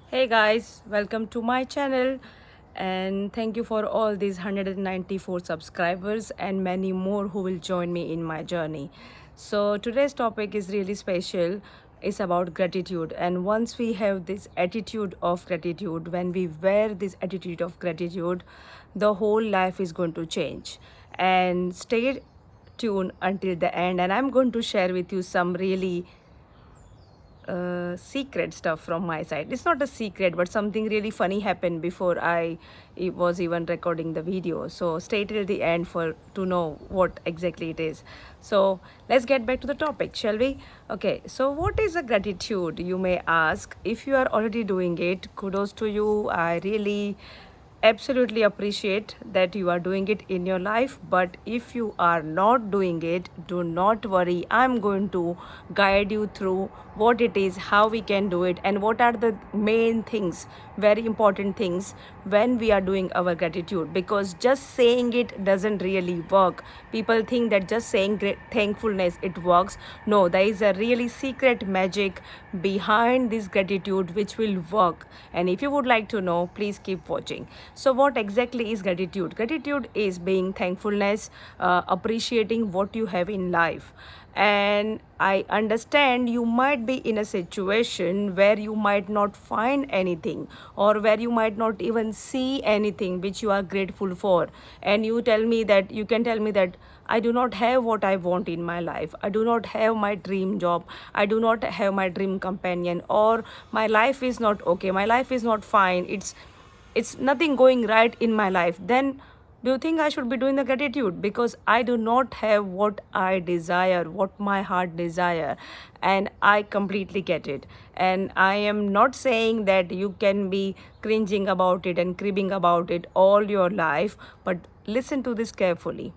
Hey guys, welcome to my channel and thank you for all these 194 subscribers and many more who will join me in my journey. So today's topic is really special. It's about gratitude, and once we have this attitude of gratitude, when we wear this attitude of gratitude, the whole life is going to change. And stay tuned until the end, and I'm going to share with you some really secret stuff from my side. It's not a secret, but something really funny happened before I was even recording the video. So stay till the end for to know what exactly it is. So let's get back to the topic, shall we? Okay. So what is a gratitude? You may ask. If you are already doing it, kudos to you. I really absolutely appreciate that you are doing it in your life, but if you are not doing it, do not worry. I'm going to guide you through what it is, how we can do it, and what are the main things, very important things when we are doing our gratitude, because just saying it doesn't really work. People think that just saying thankfulness it works. No, there is a really secret magic behind this gratitude which will work, and if you would like to know, please keep watching. So what exactly is gratitude? Gratitude is being thankfulness, appreciating what you have in life. And I understand you might be in a situation where you might not find anything, or where you might not even see anything which you are grateful for, and you can tell me that I do not have what I want in my life. I do not have my dream job. I do not have my dream companion, or my life is not okay. My life is not fine. It's nothing going right in my life. Then do you think I should be doing the gratitude? Because I do not have what I desire, what my heart desire, and I completely get it. And I am not saying that you can be cringing about it and cribbing about it all your life, but listen to this carefully.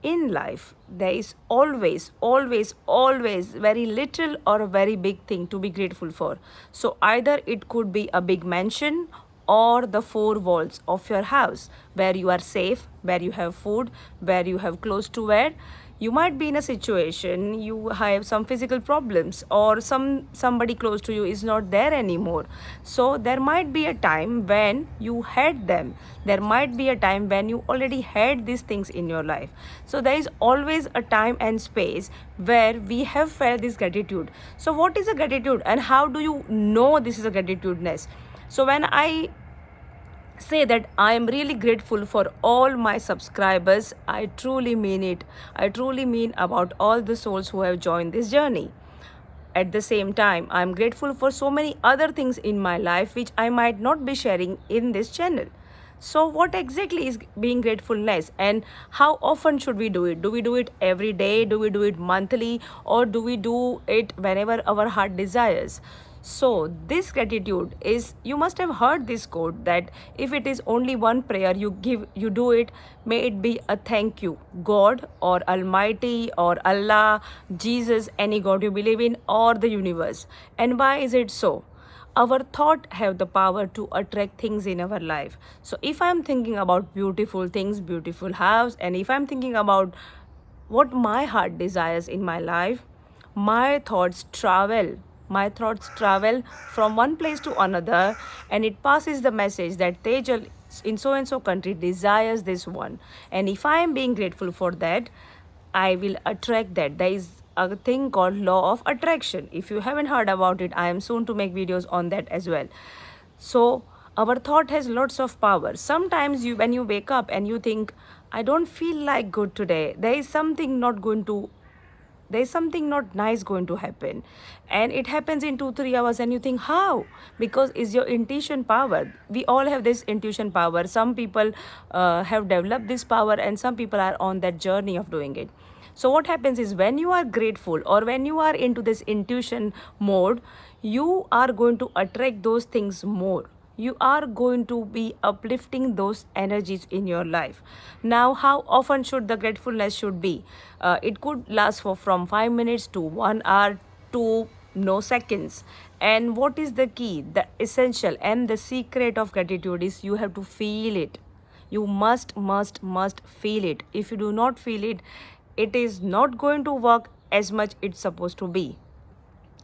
In life, there is always very little or a very big thing to be grateful for. So either it could be a big mansion, or the four walls of your house, where you are safe, where you have food, where you have clothes to wear. You might be in a situation, you have some physical problems, or somebody close to you is not there anymore. So there might be a time when you had them. There might be a time when you already had these things in your life. So there is always a time and space where we have felt this gratitude. So what is a gratitude, and how do you know this is a gratitudiness? So when I say that I am really grateful for all my subscribers, I truly mean it. I truly mean about all the souls who have joined this journey. At the same time, I'm grateful for so many other things in my life which I might not be sharing in this channel. So, what exactly is being gratefulness, and how often should we do it? Do we do it every day? Do we do it monthly? Or do we do it whenever our heart desires? So, this gratitude is, you must have heard this quote that if it is only one prayer you do it, may it be a thank you, God, or Almighty, or Allah, Jesus, any God you believe in, or the universe. And why is it so? Our thought have the power to attract things in our life. So if I'm thinking about beautiful things, beautiful house, and if I'm thinking about what my heart desires in my life, my thoughts travel my thoughts travel from one place to another, and it passes the message that Tejal in so and so country desires this one, and if I am being grateful for that, I will attract that. There is a thing called law of attraction. If you haven't heard about it, I am soon to make videos on that as well. So our thought has lots of power. Sometimes when you wake up and you think, I don't feel like good today, there is something not nice going to happen, and it happens in 2 3 hours, and you think how? Because it's your intuition power. We all have this intuition power. Some people have developed this power, and some people are on that journey of doing it. So what happens is, when you are grateful, or when you are into this intuition mode, you are going to attract those things more. You are going to be uplifting those energies in your life. Now, how often should the gratefulness should be? It could last for from 5 minutes to 1 hour to no seconds. And what is the key? The essential and the secret of gratitude is you have to feel it. You must feel it. If you do not feel it, it is not going to work as much it's supposed to be.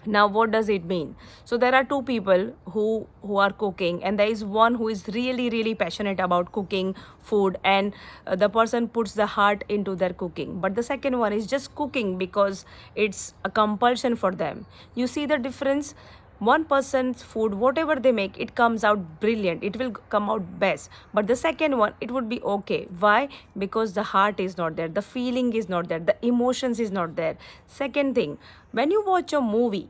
Now what does it mean? So there are two people who are cooking, and there is one who is really passionate about cooking food, and the person puts the heart into their cooking, but the second one is just cooking because it's a compulsion for them. You see the difference? One person's food, whatever they make, it comes out brilliant, it will come out best, but the second one, it would be okay. Why? Because the heart is not there, the feeling is not there, the emotions is not there. Second thing, when you watch a movie,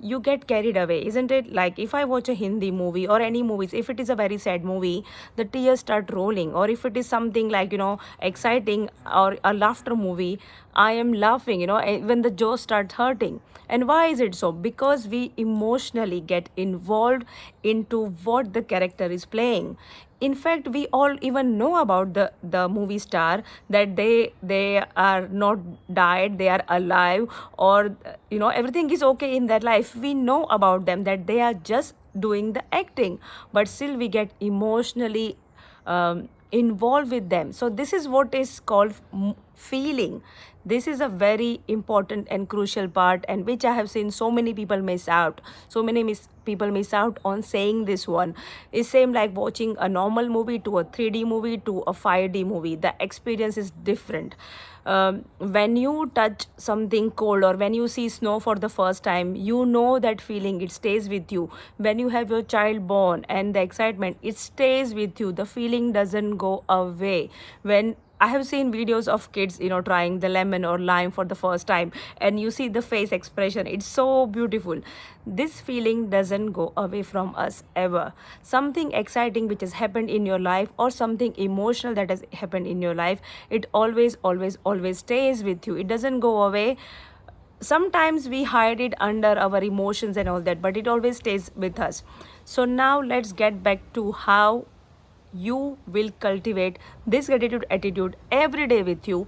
you get carried away, isn't it? Like if I watch a Hindi movie or any movies, if it is a very sad movie, the tears start rolling, or if it is something like, exciting or a laughter movie, I am laughing, when the jaw starts hurting. And why is it so? Because we emotionally get involved into what the character is playing. In fact, we all even know about the movie star, that they are not died, they are alive, or everything is okay in their life. We know about them that they are just doing the acting, but still we get emotionally involved with them. So this is what is called feeling. This is a very important and crucial part, and which I have seen so many people miss out. People miss out on saying this one. It's same like watching a normal movie to a 3D movie to a 5D movie. The experience is different. When you touch something cold, or when you see snow for the first time, you know that feeling, it stays with you. When you have your child born and the excitement, it stays with you, the feeling doesn't go away. When I have seen videos of kids, trying the lemon or lime for the first time, and you see the face expression. It's so beautiful. This feeling doesn't go away from us ever. Something exciting which has happened in your life, or something emotional that has happened in your life, it always stays with you. It doesn't go away. Sometimes we hide it under our emotions and all that, but it always stays with us. So now let's get back to how you will cultivate this gratitude attitude every day with you,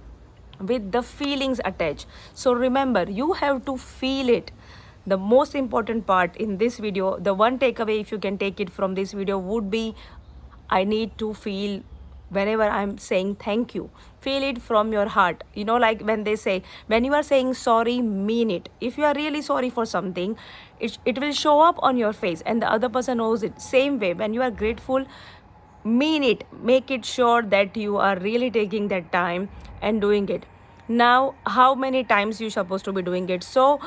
with the feelings attached. So remember, you have to feel it. The most important part in this video, the one takeaway, if you can take it from this video, would be, I need to feel whenever I'm saying thank you. Feel it from your heart. Like when they say, when you are saying sorry, mean it. If you are really sorry for something, it will show up on your face, and the other person knows it. Same way, when you are grateful, mean it. Make it sure that you are really taking that time and doing it. Now, how many times you supposed to be doing it? So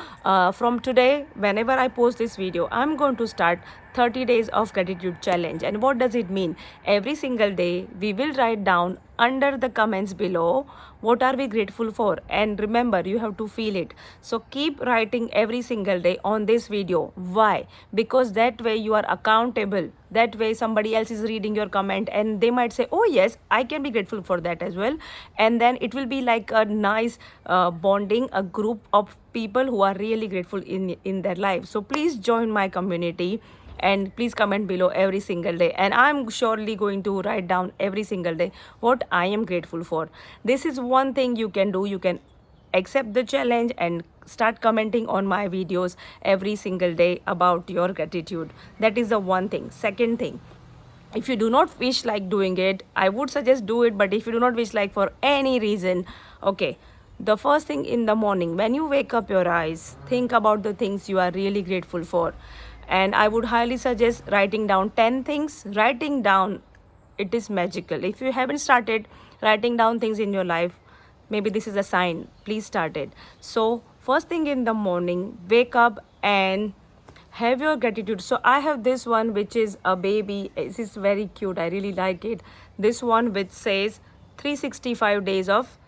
from today, whenever I post this video, I'm going to start 30 days of gratitude challenge. And what does it mean? Every single day we will write down under the comments below, what are we grateful for? And remember, you have to feel it. So keep writing every single day on this video. Why? Because that way you are accountable. That way somebody else is reading your comment, and they might say, oh yes, I can be grateful for that as well. And then it will be like a nice bonding, a group of people who are really grateful in their life. So please join my community, and please comment below every single day, and I'm surely going to write down every single day what I am grateful for. This is one thing you can do. You can accept the challenge and start commenting on my videos every single day about your gratitude. That is the one thing. Second thing, if you do not wish like doing it, I would suggest do it. But if you do not wish like for any reason, okay, the first thing in the morning, when you wake up your eyes, think about the things you are really grateful for. And I would highly suggest writing down 10 things. Writing down, it is magical. If you haven't started writing down things in your life, maybe this is a sign. Please start it. So first thing in the morning, wake up and have your gratitude. So I have this one, which is a baby. This is very cute, I really like it. This one which says 365 days of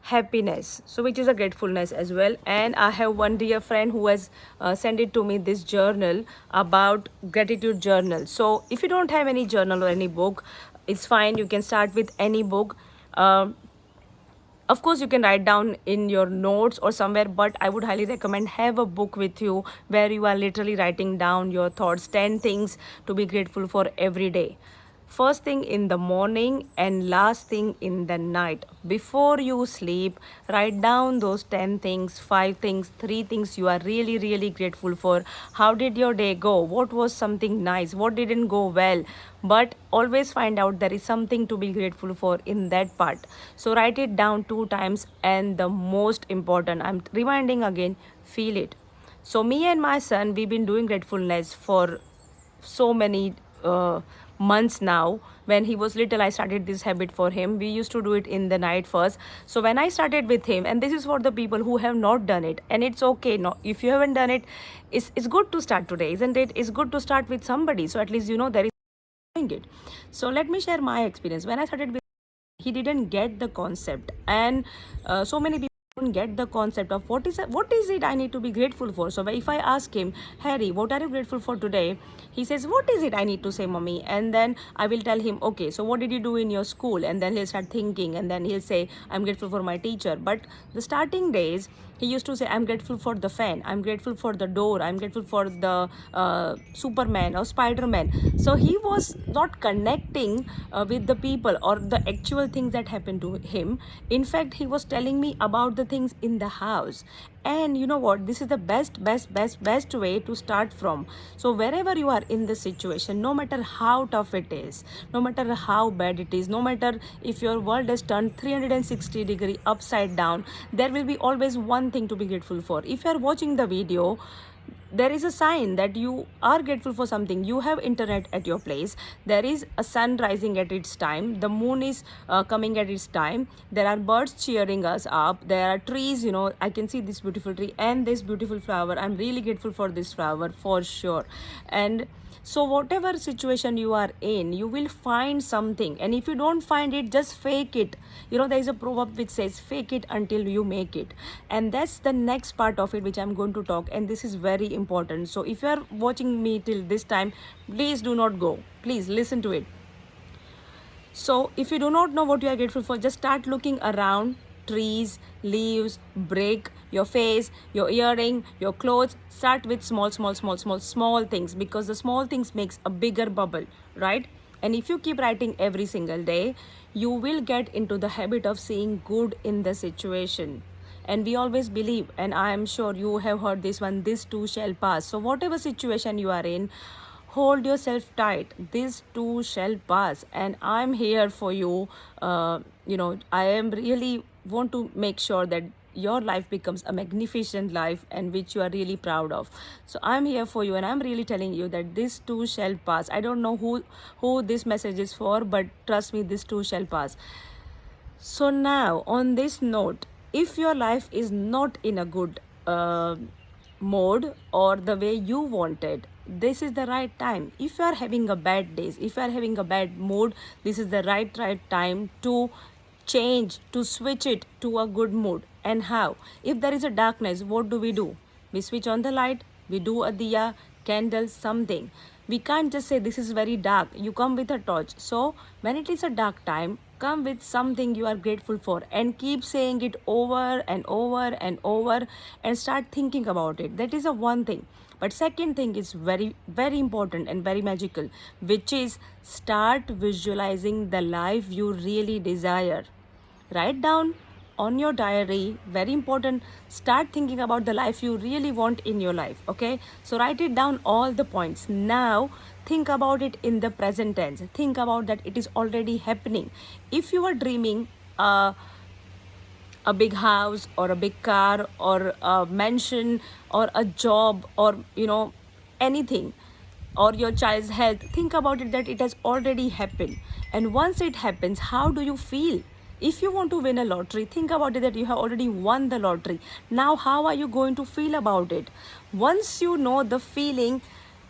happiness, so which is a gratefulness as well. And I have one dear friend who has sent it to me, this journal about gratitude journal. So if you don't have any journal or any book, it's fine, you can start with any book. Of course you can write down in your notes or somewhere, but I would highly recommend have a book with you where you are literally writing down your thoughts, 10 things to be grateful for every day. first thing in the morning and last thing in the night. Before you sleep, write down those 10 things, 5 things, 3 things you are really, really grateful for. How did your day go? What was something nice? What didn't go well? But always find out there is something to be grateful for in that part. So write it down 2 times, and the most important, I'm reminding again, feel it. So me and my son, we've been doing gratefulness for so many months now. When he was little, I started this habit for him. We used to do it in the night first. So when I started with him, and this is for the people who have not done it, and it's okay, no, if you haven't done it, it's good to start today, isn't it? It's good to start with somebody, so at least you know there is doing it. So let me share my experience. When I started with, he didn't get the concept, and so many people don't get the concept of what is it I need to be grateful for. So if I ask him, Harry, what are you grateful for today? He says, what is it I need to say, mommy? And then I will tell him, okay, so what did you do in your school? And then he'll start thinking, and then he'll say, I'm grateful for my teacher. But the starting days, he used to say, I'm grateful for the fan, I'm grateful for the door, I'm grateful for the Superman or Spider-Man. So he was not connecting with the people or the actual things that happened to him. In fact, he was telling me about the things in the house. And you know what, this is the best way to start from. So wherever you are in the situation, no matter how tough it is, no matter how bad it is, no matter if your world has turned 360-degree upside down, there will be always one thing to be grateful for. If you are watching the video, there is a sign that you are grateful for something. You have internet at your place, there is a sun rising at its time, the moon is coming at its time, there are birds cheering us up, there are trees, you know, I can see this beautiful tree and this beautiful flower. I'm really grateful for this flower for sure. And so whatever situation you are in, you will find something, and if you don't find it, just fake it. You know, there is a proverb which says, fake it until you make it. And that's the next part of it which I'm going to talk, and this is very important. So if you are watching me till this time, please do not go, please listen to it. So if you do not know what you are grateful for, just start looking around. Trees, leaves, brick, your face, your earring, your clothes. Start with small things, because the small things makes a bigger bubble, right? And if you keep writing every single day, you will get into the habit of seeing good in the situation. And we always believe, and I am sure you have heard this one, this too shall pass. So whatever situation you are in, hold yourself tight, this too shall pass. And I'm here for you. You know, I am really want to make sure that your life becomes a magnificent life, and which you are really proud of. So I'm here for you, and I'm really telling you that this too shall pass. I don't know who this message is for, but trust me, this too shall pass. So now, on this note, if your life is not in a good mode or the way you wanted, this is the right time. If you are having a bad days, if you are having a bad mood, this is the right time to change, to switch it to a good mood. And how? If there is a darkness, what do? We switch on the light, we do a diya, candle, something. We can't just say this is very dark, you come with a torch. So when it is a dark time, come with something you are grateful for, and keep saying it over and over and over, and start thinking about it. That is a one thing. But second thing is very important and very magical, which is start visualizing the life you really desire. Write down on your diary, very important. Start thinking about the life you really want in your life. Okay, so write it down, all the points. Now think about it in the present tense. Think about that it is already happening. If you are dreaming a big house or a big car or a mansion or a job, or you know, anything, or your child's health, think about it that it has already happened. And once it happens, how do you feel? If you want to win a lottery, think about it that you have already won the lottery. Now how are you going to feel about it? Once you know the feeling,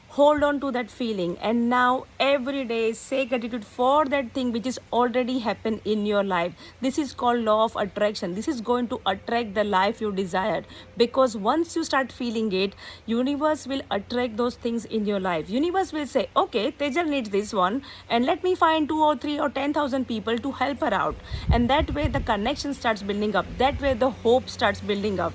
hold on to that feeling, and now every day say gratitude for that thing which is already happened in your life. This is called law of attraction. This is going to attract the life you desired, because once you start feeling it, universe will attract those things in your life. Universe will say, okay, Tejal needs this one, and let me find 2 or 3 or 10,000 people to help her out. And that way the connection starts building up, that way the hope starts building up.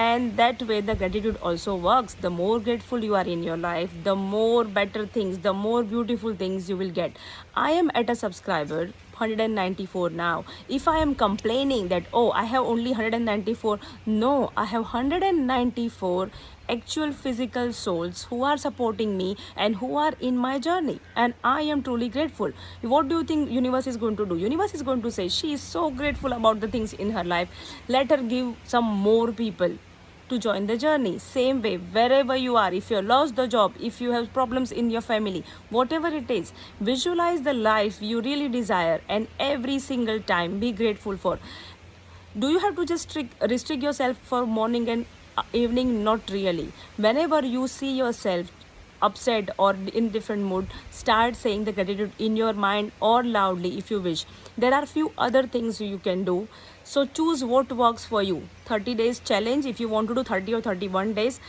and that way the gratitude also works. The more grateful you are in your life, the more better things, the more beautiful things you will get. I am at a subscriber 194 now. If I am complaining that, oh, I have only 194, no, I have 194 actual physical souls who are supporting me and who are in my journey, and I am truly grateful. What do you think universe is going to do? Universe is going to say she is so grateful about the things in her life, let her give some more people to join the journey. Same way, wherever you are, if you lost the job, if you have problems in your family, whatever it is, visualize the life you really desire, and every single time be grateful for. Do you have to just restrict yourself for morning and evening? Not really. Whenever you see yourself upset or in different mood, start saying the gratitude in your mind or loudly if you wish. There are few other things you can do, so choose what works for you. 30 days challenge if you want to do 30 or 31 days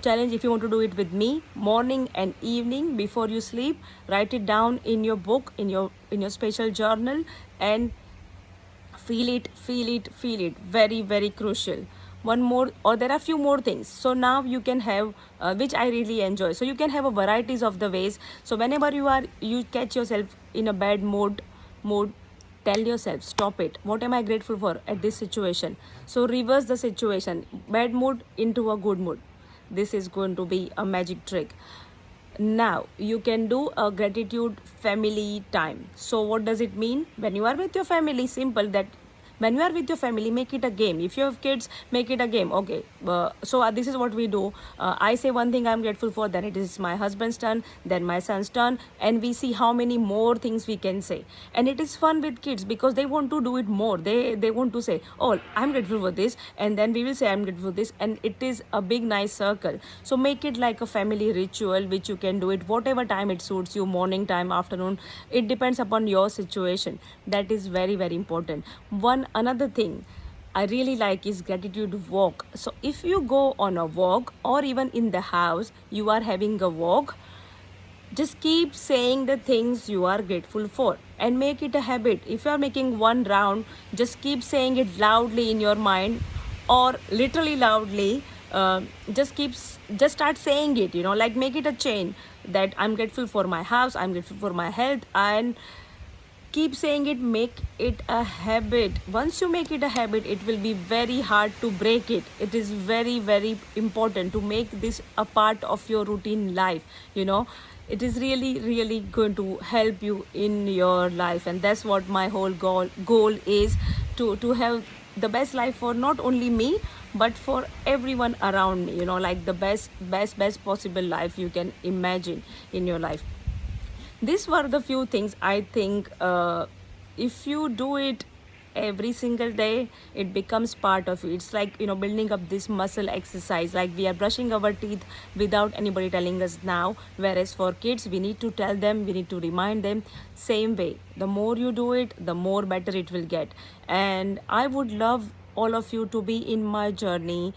challenge if you want to do it with me. Morning and evening before you sleep, write it down in your book, in your special journal, and feel it, feel it, feel it. Very, very crucial. One more, or there are few more things. So now you can have which I really enjoy, so you can have a varieties of the ways. So whenever you catch yourself in a bad mood, tell yourself, stop it, what am I grateful for at this situation? So reverse the situation, bad mood into a good mood. This is going to be a magic trick. Now you can do a gratitude family time. So what does it mean? When you are with your family, simple that when you are with your family, make it a game. If you have kids, make it a game. Okay, this is what we do. I say one thing I'm grateful for, then it is my husband's turn, then my son's turn, and we see how many more things we can say. And it is fun with kids because they want to do it more. They want to say, oh, I'm grateful for this, and then we will say I'm grateful for this, and it is a big nice circle. So make it like a family ritual, which you can do it whatever time it suits you, morning time, afternoon. It depends upon your situation. That is very, very important. Another thing I really like is gratitude walk. So if you go on a walk, or even in the house you are having a walk, just keep saying the things you are grateful for and make it a habit. If you are making one round, just keep saying it loudly in your mind, or literally loudly. Just start saying it, like make it a chain, that I'm grateful for my house, I'm grateful for my health, and keep saying it. Make it a habit. Once you make it a habit, it will be very hard to break it. It is very, very important to make this a part of your routine life. It is really, really going to help you in your life, and that's what my whole goal is, to have the best life for not only me but for everyone around me, like the best possible life you can imagine in your life. These were the few things I think, if you do it every single day, it becomes part of you. It's like, building up this muscle exercise, like we are brushing our teeth without anybody telling us now, whereas for kids we need to tell them, we need to remind them. Same way, the more you do it, the more better it will get. And I would love all of you to be in my journey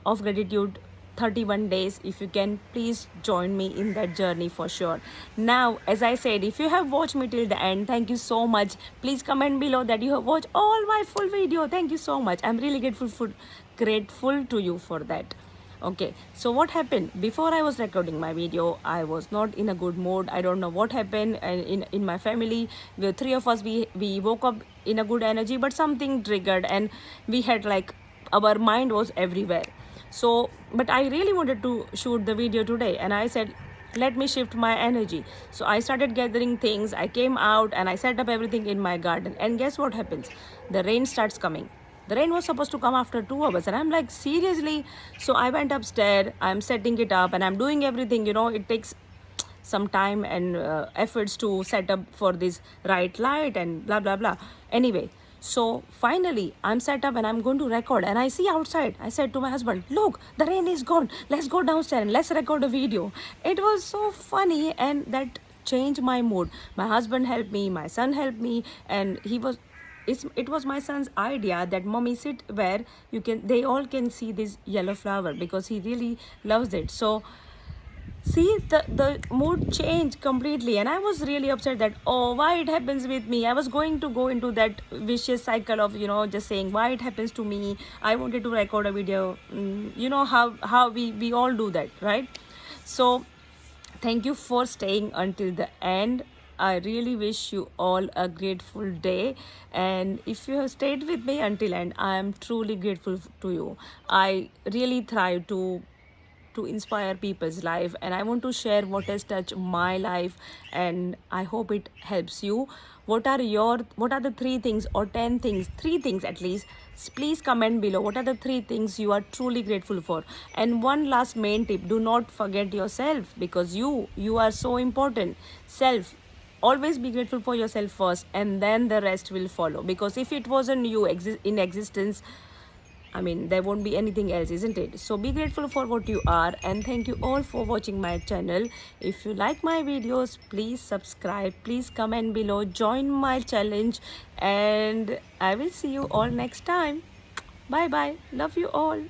of gratitude 31 days. If you can, please join me in that journey for sure. Now, as I said, if you have watched me till the end, thank you so much. Please comment below that you have watched all my full video. Thank you so much. I'm really grateful to you for that. Okay, so what happened? Before I was recording my video, I was not in a good mood. I don't know what happened. And in my family, the three of us, we woke up in a good energy, but something triggered, and we had like, our mind was everywhere. So, but I really wanted to shoot the video today, and I said, let me shift my energy. So I started gathering things. I came out and I set up everything in my garden, and guess what happens? The rain starts coming. The rain was supposed to come after 2 hours, and I'm like, seriously? So I went upstairs, I'm setting it up, and I'm doing everything. It takes some time and efforts to set up for this right light and blah blah blah. Anyway, so finally I'm set up and I'm going to record, and I see outside, I said to my husband, look, the rain is gone, let's go downstairs and let's record a video. It was so funny, and that changed my mood. My husband helped me, my son helped me, and it was my son's idea that, mommy, sit where they all can see this yellow flower, because he really loves it. So see the mood changed completely, and I was really upset that, oh, why it happens with me. I was going to go into that vicious cycle of, just saying why it happens to me. I wanted to record a video. You know how we all do that, right? So thank you for staying until the end. I really wish you all a grateful day. And if you have stayed with me until end, I am truly grateful to you. I really try to inspire people's life, and I want to share what has touched my life, and I hope it helps you. What are the three things or 10 things, three things at least? Please comment below what are the three things you are truly grateful for. And one last main tip, do not forget yourself, because you are so important. Self, always be grateful for yourself first, and then the rest will follow, because if it wasn't you in existence, I mean, there won't be anything else, isn't it? So be grateful for what you are, and thank you all for watching my channel. If you like my videos, please subscribe, please comment below, join my challenge, and I will see you all next time. Bye bye. Love you all.